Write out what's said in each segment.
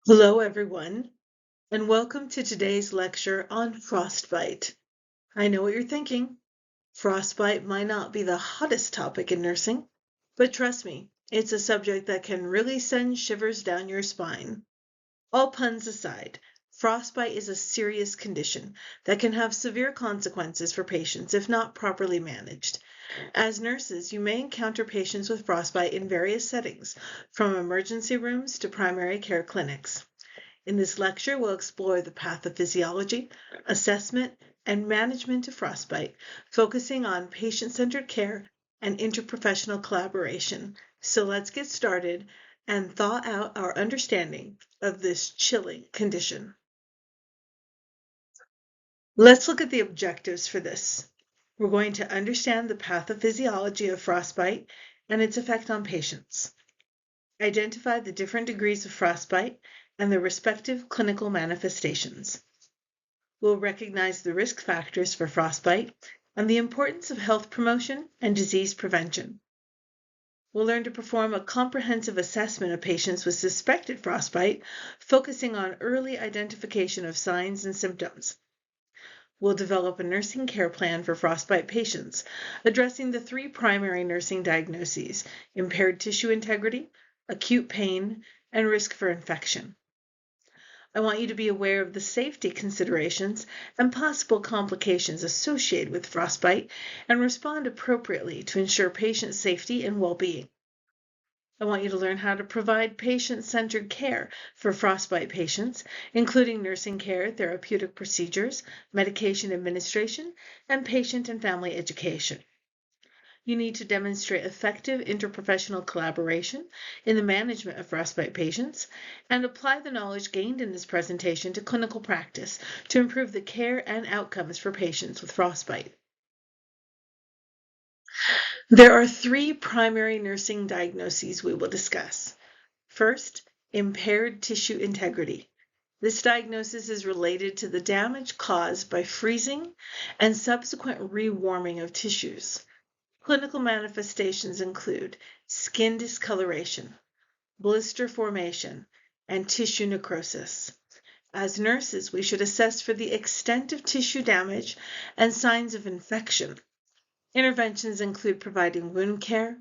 Hello, everyone, and welcome to today's lecture on frostbite. I know what you're thinking. Frostbite might not be the hottest topic in nursing, but trust me, it's a subject that can really send shivers down your spine. All puns aside, frostbite is a serious condition that can have severe consequences for patients if not properly managed. As nurses, you may encounter patients with frostbite in various settings, from emergency rooms to primary care clinics. In this lecture, we'll explore the pathophysiology, assessment, and management of frostbite, focusing on patient-centered care and interprofessional collaboration. So let's get started and thaw out our understanding of this chilling condition. Let's look at the objectives for this. We're going to understand the pathophysiology of frostbite and its effect on patients. Identify the different degrees of frostbite and their respective clinical manifestations. We'll recognize the risk factors for frostbite and the importance of health promotion and disease prevention. We'll learn to perform a comprehensive assessment of patients with suspected frostbite, focusing on early identification of signs and symptoms. We'll develop a nursing care plan for frostbite patients, addressing the three primary nursing diagnoses: impaired tissue integrity, acute pain, and risk for infection. I want you to be aware of the safety considerations and possible complications associated with frostbite and respond appropriately to ensure patient safety and well-being. I want you to learn how to provide patient-centered care for frostbite patients, including nursing care, therapeutic procedures, medication administration, and patient and family education. You need to demonstrate effective interprofessional collaboration in the management of frostbite patients and apply the knowledge gained in this presentation to clinical practice to improve the care and outcomes for patients with frostbite. There are three primary nursing diagnoses we will discuss. First, impaired tissue integrity. This diagnosis is related to the damage caused by freezing and subsequent rewarming of tissues. Clinical manifestations include skin discoloration, blister formation, and tissue necrosis. As nurses, we should assess for the extent of tissue damage and signs of infection. Interventions include providing wound care,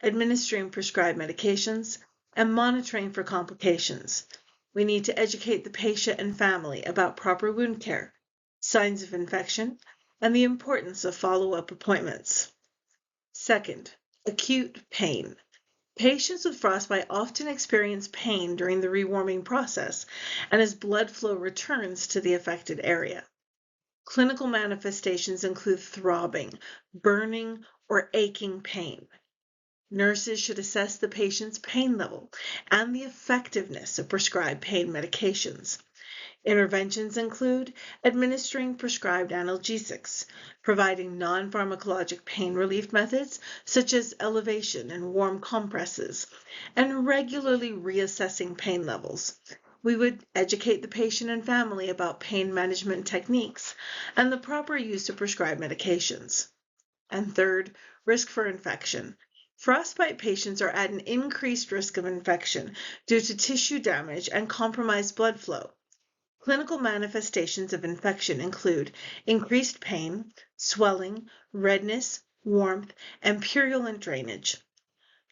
administering prescribed medications, and monitoring for complications. We need to educate the patient and family about proper wound care, signs of infection, and the importance of follow-up appointments. Second, acute pain. Patients with frostbite often experience pain during the rewarming process and as blood flow returns to the affected area. Clinical manifestations include throbbing, burning, or aching pain. Nurses should assess the patient's pain level and the effectiveness of prescribed pain medications. Interventions include administering prescribed analgesics, providing non-pharmacologic pain relief methods such as elevation and warm compresses, and regularly reassessing pain levels. We would educate the patient and family about pain management techniques and the proper use of prescribed medications. And third, risk for infection. Frostbite patients are at an increased risk of infection due to tissue damage and compromised blood flow. Clinical manifestations of infection include increased pain, swelling, redness, warmth, and purulent drainage.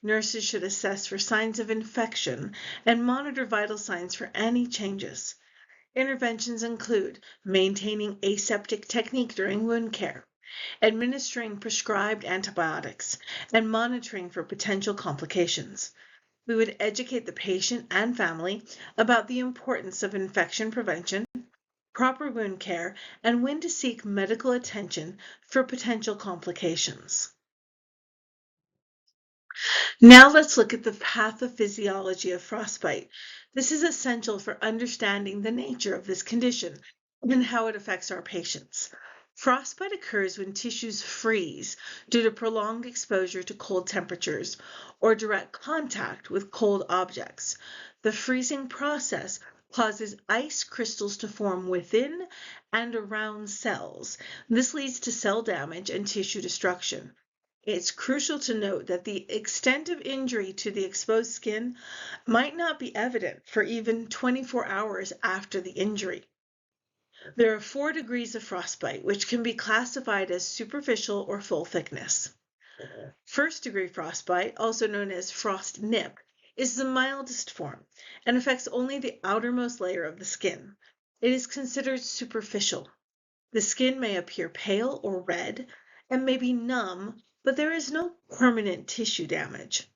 Nurses should assess for signs of infection and monitor vital signs for any changes. Interventions include maintaining aseptic technique during wound care, administering prescribed antibiotics, and monitoring for potential complications. We would educate the patient and family about the importance of infection prevention, proper wound care, and when to seek medical attention for potential complications. Now let's look at the pathophysiology of frostbite. This is essential for understanding the nature of this condition and how it affects our patients. Frostbite occurs when tissues freeze due to prolonged exposure to cold temperatures or direct contact with cold objects. The freezing process causes ice crystals to form within and around cells. This leads to cell damage and tissue destruction. It's crucial to note that the extent of injury to the exposed skin might not be evident for even 24 hours after the injury. There are 4 degrees of frostbite, which can be classified as superficial or full thickness. First degree frostbite, also known as frost nip, is the mildest form and affects only the outermost layer of the skin. It is considered superficial. The skin may appear pale or red and may be numb, but there is no permanent tissue damage.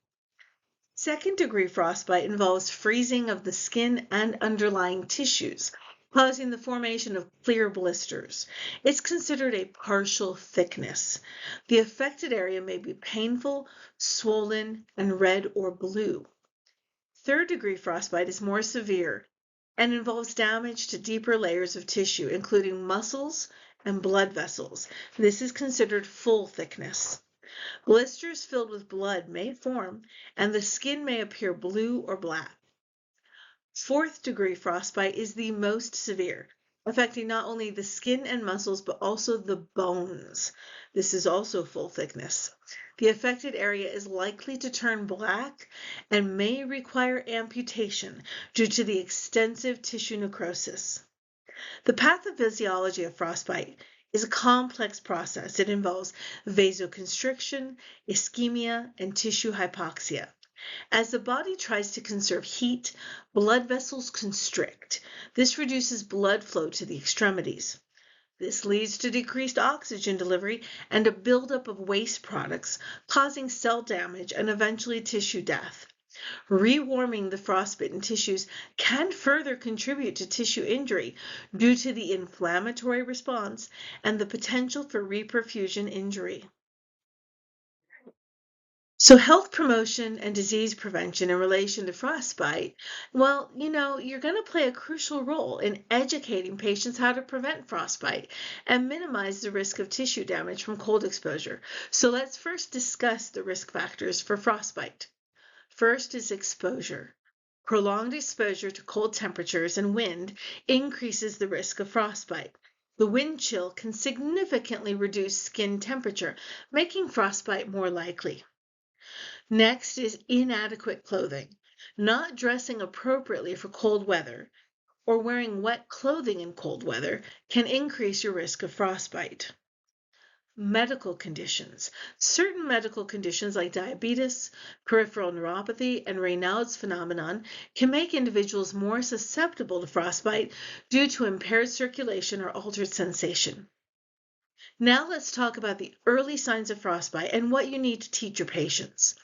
Second degree frostbite involves freezing of the skin and underlying tissues, causing the formation of clear blisters. It's considered a partial thickness. The affected area may be painful, swollen, and red or blue. Third degree frostbite is more severe and involves damage to deeper layers of tissue, including muscles and blood vessels. This is considered full thickness. Blisters filled with blood may form, and the skin may appear blue or black. Fourth degree frostbite is the most severe, affecting not only the skin and muscles, but also the bones. This is also full thickness. The affected area is likely to turn black and may require amputation due to the extensive tissue necrosis. The pathophysiology of frostbite is a complex process. It involves vasoconstriction, ischemia, and tissue hypoxia. As the body tries to conserve heat, blood vessels constrict. This reduces blood flow to the extremities. This leads to decreased oxygen delivery and a buildup of waste products, causing cell damage and eventually tissue death. Rewarming the frostbitten tissues can further contribute to tissue injury due to the inflammatory response and the potential for reperfusion injury. So health promotion and disease prevention in relation to frostbite, well, you're going to play a crucial role in educating patients how to prevent frostbite and minimize the risk of tissue damage from cold exposure. So let's first discuss the risk factors for frostbite. First is exposure. Prolonged exposure to cold temperatures and wind increases the risk of frostbite. The wind chill can significantly reduce skin temperature, making frostbite more likely. Next is inadequate clothing. Not dressing appropriately for cold weather or wearing wet clothing in cold weather can increase your risk of frostbite. Medical conditions. Certain medical conditions like diabetes, peripheral neuropathy, and Raynaud's phenomenon can make individuals more susceptible to frostbite due to impaired circulation or altered sensation. Now let's talk about the early signs of frostbite and what you need to teach your patients.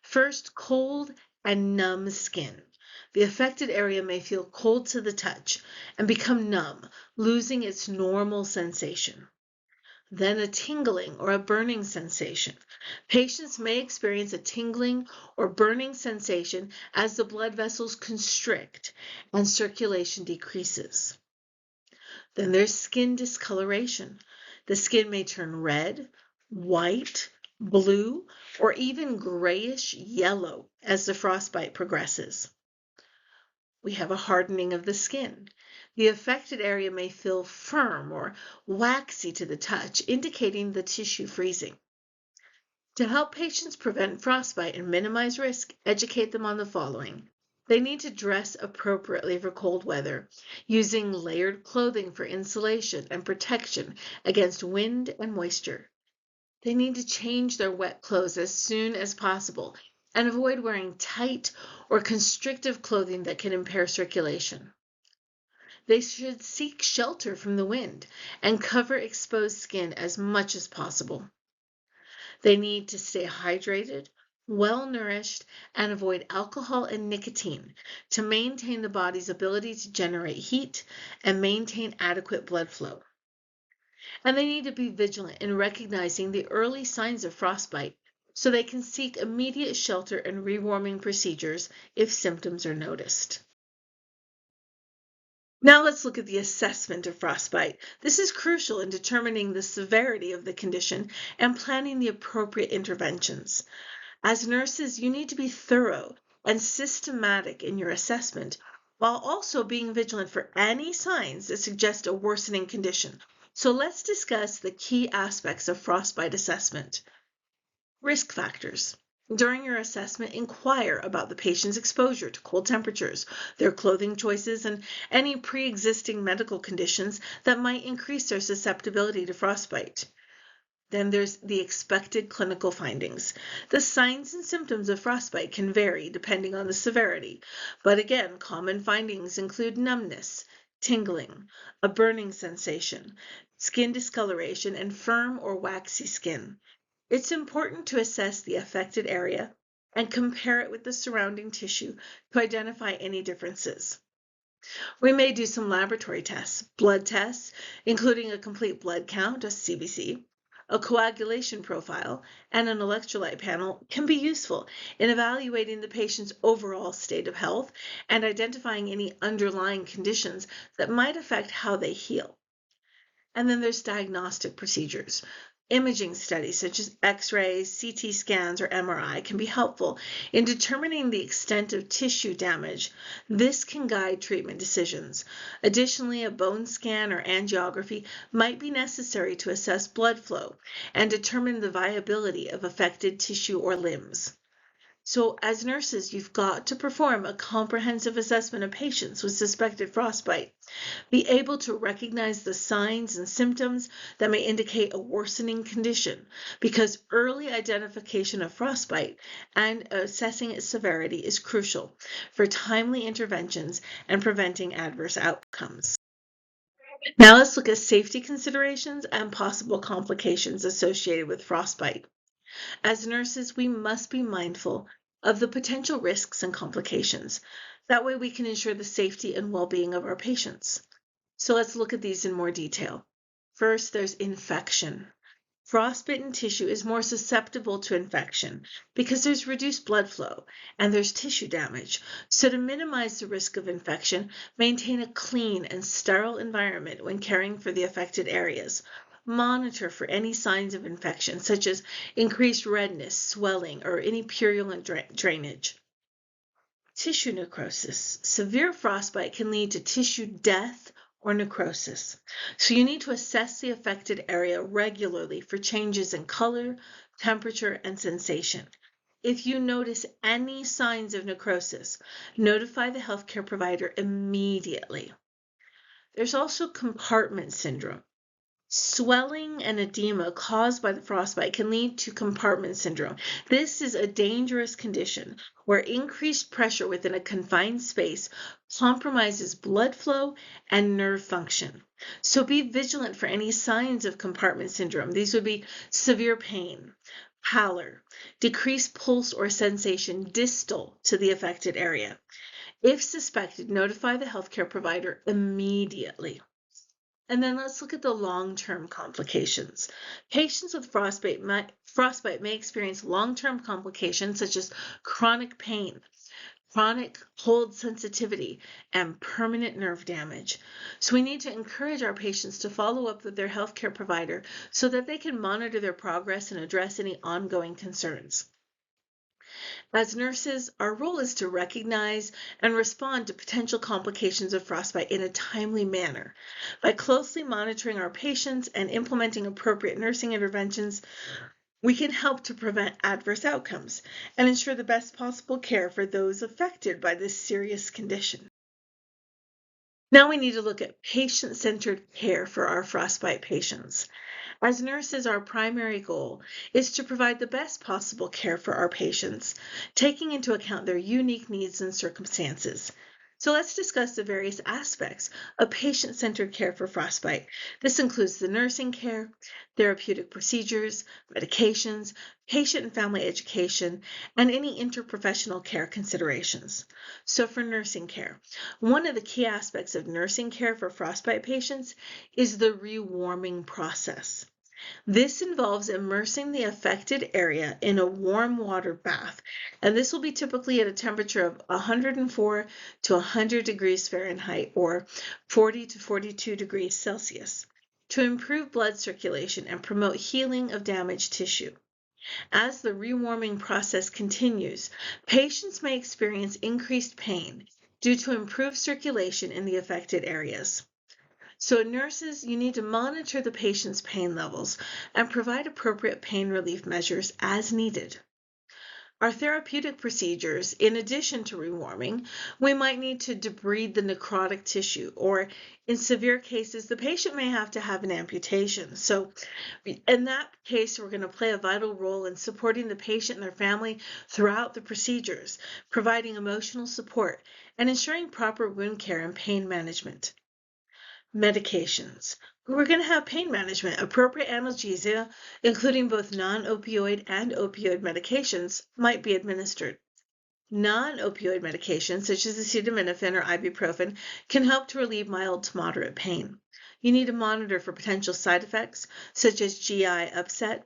First, cold and numb skin. The affected area may feel cold to the touch and become numb, losing its normal sensation. Then a tingling or a burning sensation. Patients may experience a tingling or burning sensation as the blood vessels constrict and circulation decreases. Then there's skin discoloration. The skin may turn red, white, blue, or even grayish yellow as the frostbite progresses. We have a hardening of the skin. The affected area may feel firm or waxy to the touch, indicating the tissue freezing. To help patients prevent frostbite and minimize risk, educate them on the following. They need to dress appropriately for cold weather, using layered clothing for insulation and protection against wind and moisture. They need to change their wet clothes as soon as possible and avoid wearing tight or constrictive clothing that can impair circulation. They should seek shelter from the wind and cover exposed skin as much as possible. They need to stay hydrated, well-nourished, and avoid alcohol and nicotine to maintain the body's ability to generate heat and maintain adequate blood flow. And they need to be vigilant in recognizing the early signs of frostbite so they can seek immediate shelter and rewarming procedures if symptoms are noticed. Now let's look at the assessment of frostbite. This is crucial in determining the severity of the condition and planning the appropriate interventions. As nurses, you need to be thorough and systematic in your assessment, while also being vigilant for any signs that suggest a worsening condition. So let's discuss the key aspects of frostbite assessment. Risk factors. During your assessment, inquire about the patient's exposure to cold temperatures, their clothing choices, and any pre-existing medical conditions that might increase their susceptibility to frostbite. Then there's the expected clinical findings. The signs and symptoms of frostbite can vary depending on the severity, but again, common findings include numbness, tingling, a burning sensation, skin discoloration, and firm or waxy skin. It's important to assess the affected area and compare it with the surrounding tissue to identify any differences. We may do some laboratory tests, blood tests, including a complete blood count, a CBC, a coagulation profile, and an electrolyte panel can be useful in evaluating the patient's overall state of health and identifying any underlying conditions that might affect how they heal. And then there's diagnostic procedures. Imaging studies such as X-rays, CT scans, or MRI can be helpful in determining the extent of tissue damage. This can guide treatment decisions. Additionally, a bone scan or angiography might be necessary to assess blood flow and determine the viability of affected tissue or limbs. So as nurses, you've got to perform a comprehensive assessment of patients with suspected frostbite. Be able to recognize the signs and symptoms that may indicate a worsening condition, because early identification of frostbite and assessing its severity is crucial for timely interventions and preventing adverse outcomes. Now let's look at safety considerations and possible complications associated with frostbite. As nurses, we must be mindful of the potential risks and complications. That way we can ensure the safety and well-being of our patients. So let's look at these in more detail. First, there's infection. Frostbitten tissue is more susceptible to infection because there's reduced blood flow and there's tissue damage. So to minimize the risk of infection, maintain a clean and sterile environment when caring for the affected areas. Monitor for any signs of infection, such as increased redness, swelling, or any purulent drainage. Tissue necrosis. Severe frostbite can lead to tissue death or necrosis. So you need to assess the affected area regularly for changes in color, temperature, and sensation. If you notice any signs of necrosis, notify the healthcare provider immediately. There's also compartment syndrome. Swelling and edema caused by the frostbite can lead to compartment syndrome. This is a dangerous condition where increased pressure within a confined space compromises blood flow and nerve function. So be vigilant for any signs of compartment syndrome. These would be severe pain, pallor, decreased pulse or sensation distal to the affected area. If suspected, notify the healthcare provider immediately. And then let's look at the long-term complications. Patients with frostbite may experience long-term complications such as chronic pain, chronic cold sensitivity, and permanent nerve damage. So we need to encourage our patients to follow up with their healthcare provider so that they can monitor their progress and address any ongoing concerns. As nurses, our role is to recognize and respond to potential complications of frostbite in a timely manner. By closely monitoring our patients and implementing appropriate nursing interventions, we can help to prevent adverse outcomes and ensure the best possible care for those affected by this serious condition. Now we need to look at patient-centered care for our frostbite patients. As nurses, our primary goal is to provide the best possible care for our patients, taking into account their unique needs and circumstances. So let's discuss the various aspects of patient-centered care for frostbite. This includes the nursing care, therapeutic procedures, medications, patient and family education, and any interprofessional care considerations. So for nursing care, one of the key aspects of nursing care for frostbite patients is the rewarming process. This involves immersing the affected area in a warm water bath, and this will be typically at a temperature of 104 to 100 degrees Fahrenheit or 40 to 42 degrees Celsius to improve blood circulation and promote healing of damaged tissue. As the rewarming process continues, patients may experience increased pain due to improved circulation in the affected areas. So nurses, you need to monitor the patient's pain levels and provide appropriate pain relief measures as needed. Our therapeutic procedures, in addition to rewarming, we might need to debride the necrotic tissue, or in severe cases, the patient may have to have an amputation. So in that case, we're going to play a vital role in supporting the patient and their family throughout the procedures, providing emotional support, and ensuring proper wound care and pain management. Medications. We're going to have pain management. Appropriate analgesia, including both non-opioid and opioid medications, might be administered. Non-opioid medications, such as acetaminophen or ibuprofen, can help to relieve mild to moderate pain. You need to monitor for potential side effects, such as GI upset,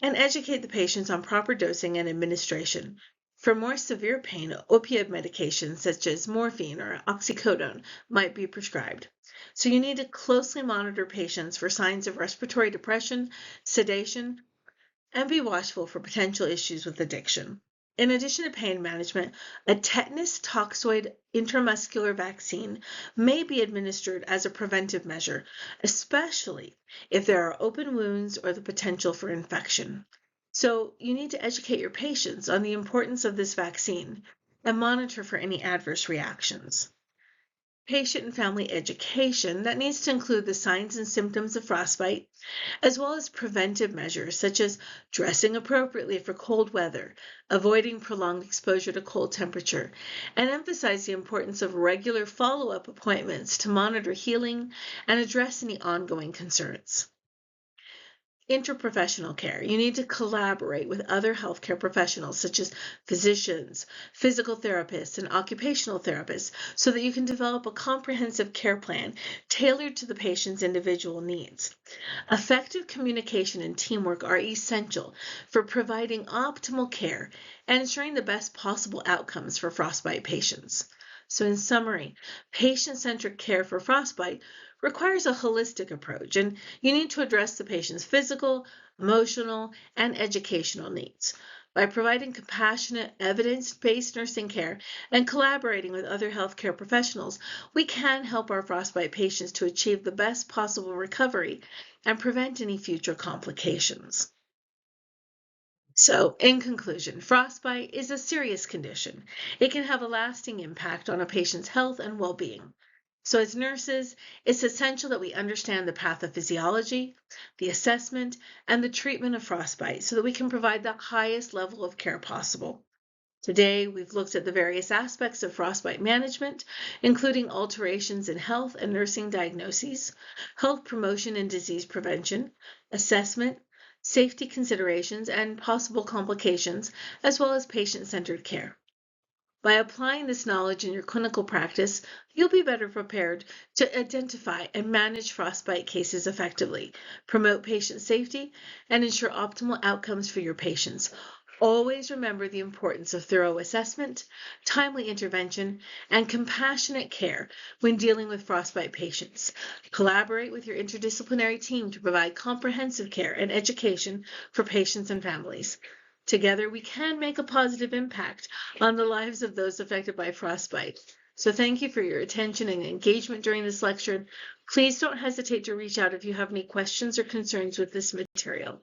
and educate the patients on proper dosing and administration. For more severe pain, opioid medications such as morphine or oxycodone might be prescribed. So you need to closely monitor patients for signs of respiratory depression, sedation, and be watchful for potential issues with addiction. In addition to pain management, a tetanus toxoid intramuscular vaccine may be administered as a preventive measure, especially if there are open wounds or the potential for infection. So you need to educate your patients on the importance of this vaccine and monitor for any adverse reactions. Patient and family education that needs to include the signs and symptoms of frostbite, as well as preventive measures such as dressing appropriately for cold weather, avoiding prolonged exposure to cold temperature, and emphasize the importance of regular follow-up appointments to monitor healing and address any ongoing concerns. Interprofessional care. You need to collaborate with other healthcare professionals such as physicians, physical therapists, and occupational therapists so that you can develop a comprehensive care plan tailored to the patient's individual needs. Effective communication and teamwork are essential for providing optimal care and ensuring the best possible outcomes for frostbite patients. So in summary, patient-centered care for frostbite requires a holistic approach, and you need to address the patient's physical, emotional, and educational needs. By providing compassionate, evidence-based nursing care and collaborating with other healthcare professionals, we can help our frostbite patients to achieve the best possible recovery and prevent any future complications. So, in conclusion, frostbite is a serious condition. It can have a lasting impact on a patient's health and well-being. So as nurses, it's essential that we understand the pathophysiology, the assessment, and the treatment of frostbite so that we can provide the highest level of care possible. Today, we've looked at the various aspects of frostbite management, including alterations in health and nursing diagnoses, health promotion and disease prevention, assessment, safety considerations, and possible complications, as well as patient-centered care. By applying this knowledge in your clinical practice, you'll be better prepared to identify and manage frostbite cases effectively, promote patient safety, and ensure optimal outcomes for your patients. Always remember the importance of thorough assessment, timely intervention, and compassionate care when dealing with frostbite patients. Collaborate with your interdisciplinary team to provide comprehensive care and education for patients and families. Together, we can make a positive impact on the lives of those affected by frostbite. So thank you for your attention and engagement during this lecture. Please don't hesitate to reach out if you have any questions or concerns with this material.